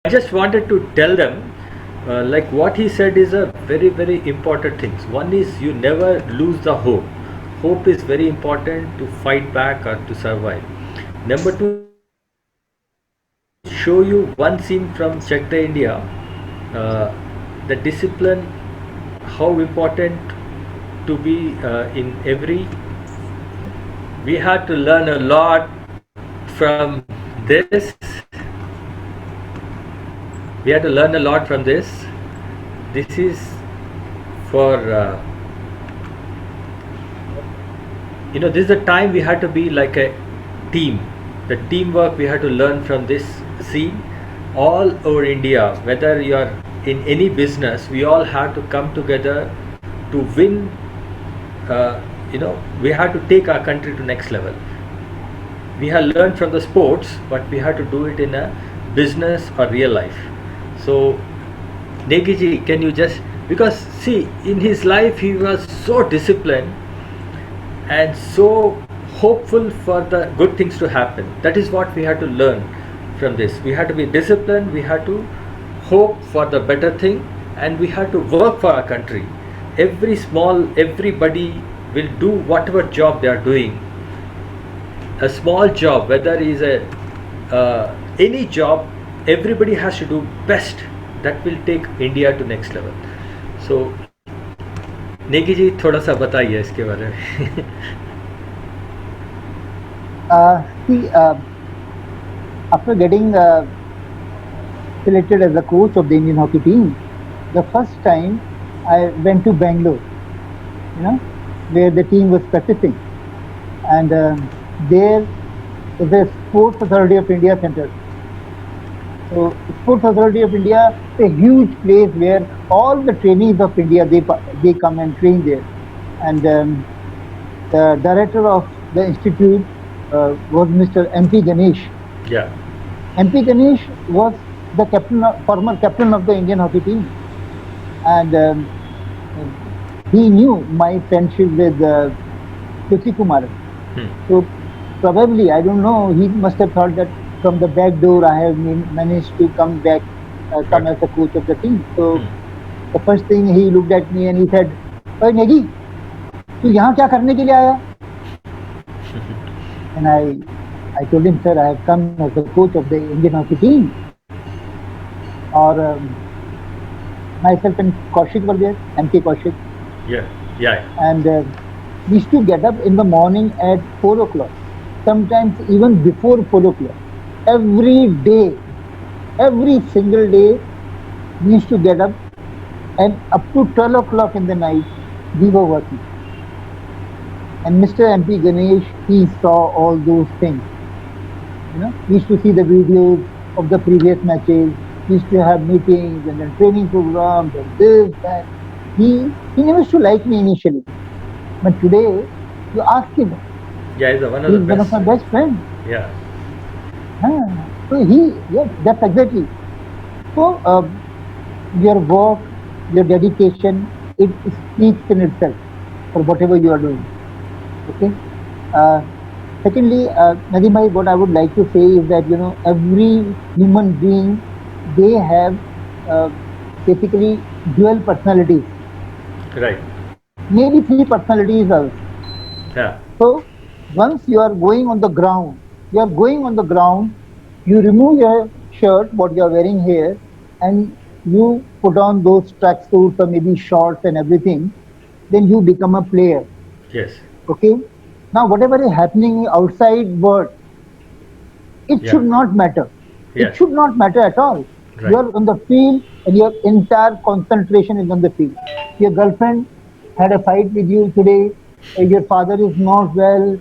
just wanted to tell them, like what he said is a very, very important things. One is you never lose the hope. Hope is very important to fight back or to survive. Number two, show you one scene from Check the India, the discipline, how important to be in every. We had to learn a lot from this. We had to learn a lot from this. This is for this is the time we had to be like a team. The teamwork we had to learn from this scene. All over India, whether you are in any business, we all have to come together to win. We had to take our country to next level. We have learned from the sports, but we had to do it in a business or real life. So Negiji, can you just, because see, in his life he was so disciplined and so hopeful for the good things to happen. That is what we had to learn from this. We had to be disciplined, we had to hope for the better thing, and we had to work for our country. Everybody will do whatever job they are doing. A small job, whether it is any job, everybody has to do best. That will take India to next level. So Negi ji थोड़ा सा बताइए इसके बारे में. See, after getting selected as a coach of the Indian hockey team, the first time I went to Bangalore, where the team was practicing, and there is a Sports Authority of India center. So, Sports Authority of India is a huge place where all the trainees of India they come and train there, and the director of the institute was Mr. M.P. Ganesh. Yeah. M.P. Ganesh was the former captain of the Indian hockey team, and he knew my friendship with Prithvi Kumar. So probably, I don't know, he must have thought that from the back door I have managed to come back, come as a coach of the team. So the first thing, he looked at me and he said, "Hey Negi, tu yahan kya karne ke liye aaya?" And I told him, "Sir, I have come as the coach of the Indian hockey team." Or myself and Kaushik were there, M.K. Kaushik. Yeah. And we used to get up in the morning at 4 o'clock, sometimes even before 4 o'clock. Every day, every single day, we used to get up, and up to 12 o'clock in the night, we were working. And Mr. M.P. Ganesh, he saw all those things. We used to see the videos of the previous matches. We used to have meetings and then training programs and this, that. He never used to like me initially. But today, you ask him. Yeah, he's one of my best friends. Yeah. So that's exactly. So your work, your dedication, it speaks in itself for whatever you are doing. Okay. Secondly, Nadeem bhai, what I would like to say is that every human being, they have basically dual personalities. Right. Maybe 3 personalities also. Yeah. So once you are going on the ground, you remove your shirt, what you are wearing here, and you put on those tracksuits or maybe shorts and everything, then you become a player. Yes. Okay. Now whatever is happening outside world, it should not matter. Yes. It should not matter at all. Right. You are on the field and your entire concentration is on the field. Your girlfriend had a fight with you today, your father is not well,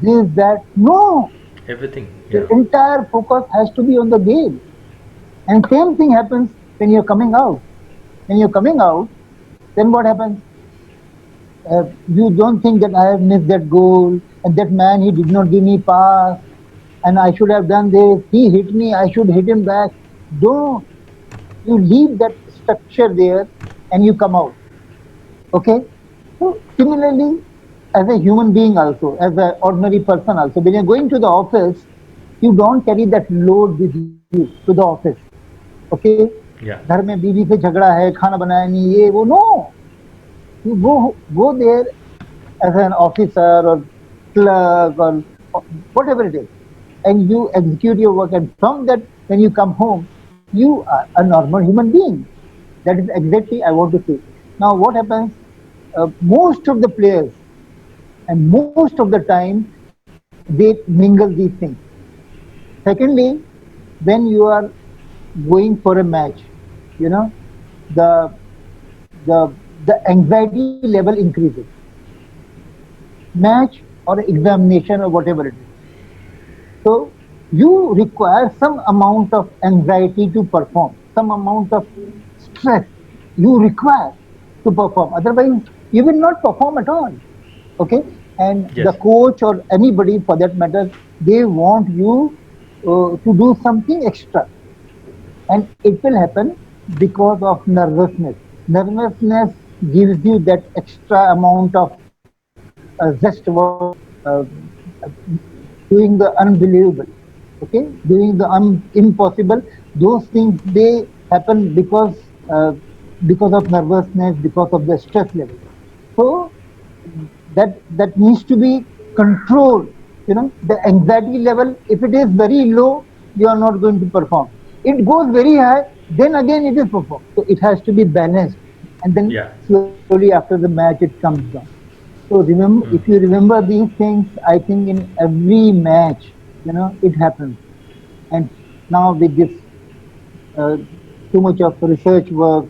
this, that. No. Everything. Your entire focus has to be on the game. And same thing happens when you're coming out. When you're coming out, then what happens? You don't think that I have missed that goal, and that man, he did not give me pass, and I should have done this. He hit me, I should hit him back. Don't. You leave that structure there and you come out. Okay? So similarly, as a human being also, as an ordinary person also, when you're going to the office, you don't carry that load with you to the office. Okay? Okay, Yeah. घर में बीवी से झगड़ा है, खाना बनाया नहीं, ये वो, no, you go there as an officer or clerk or whatever it is, and you execute your work, and from that, when you come home, you are a normal human being. That is exactly I want to say. Now what happens, most of the players and most of the time they mingle these things. Secondly, when you are going for a match, you know, the the the anxiety level increases. Match or examination or whatever it is. So you require some amount of anxiety to perform, some amount of stress you require to perform. Otherwise, you will not perform at all. Okay, and the Yes. coach or anybody for that matter, they want you to do something extra, and it will happen because of nervousness. Nervousness gives you that extra amount of zest about doing the unbelievable, okay, doing the impossible. Those things, they happen because of nervousness, because of the stress level. So that needs to be controlled. You know, the anxiety level, if it is very low, you are not going to perform. It goes very high, then again it is performed. So it has to be balanced, and then Yeah. slowly after the match it comes down. So remember, if you remember these things, I think in every match, you know, it happens. And now with this uh, too much of research work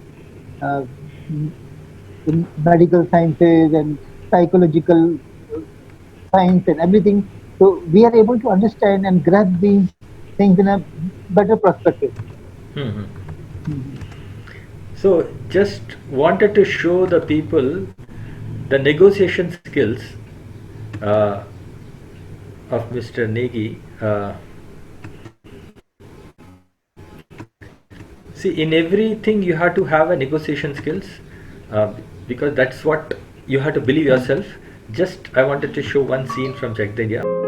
uh, in medical sciences and psychological science and everything, so we are able to understand and grasp these things in a better perspective. Hmm. Mhm. So, just wanted to show the people the negotiation skills uh, of Mr. Negi. See, in everything you have to have a negotiation skills, uh, because that's what you have to believe yourself. Just I wanted to show one scene from Jagdindia.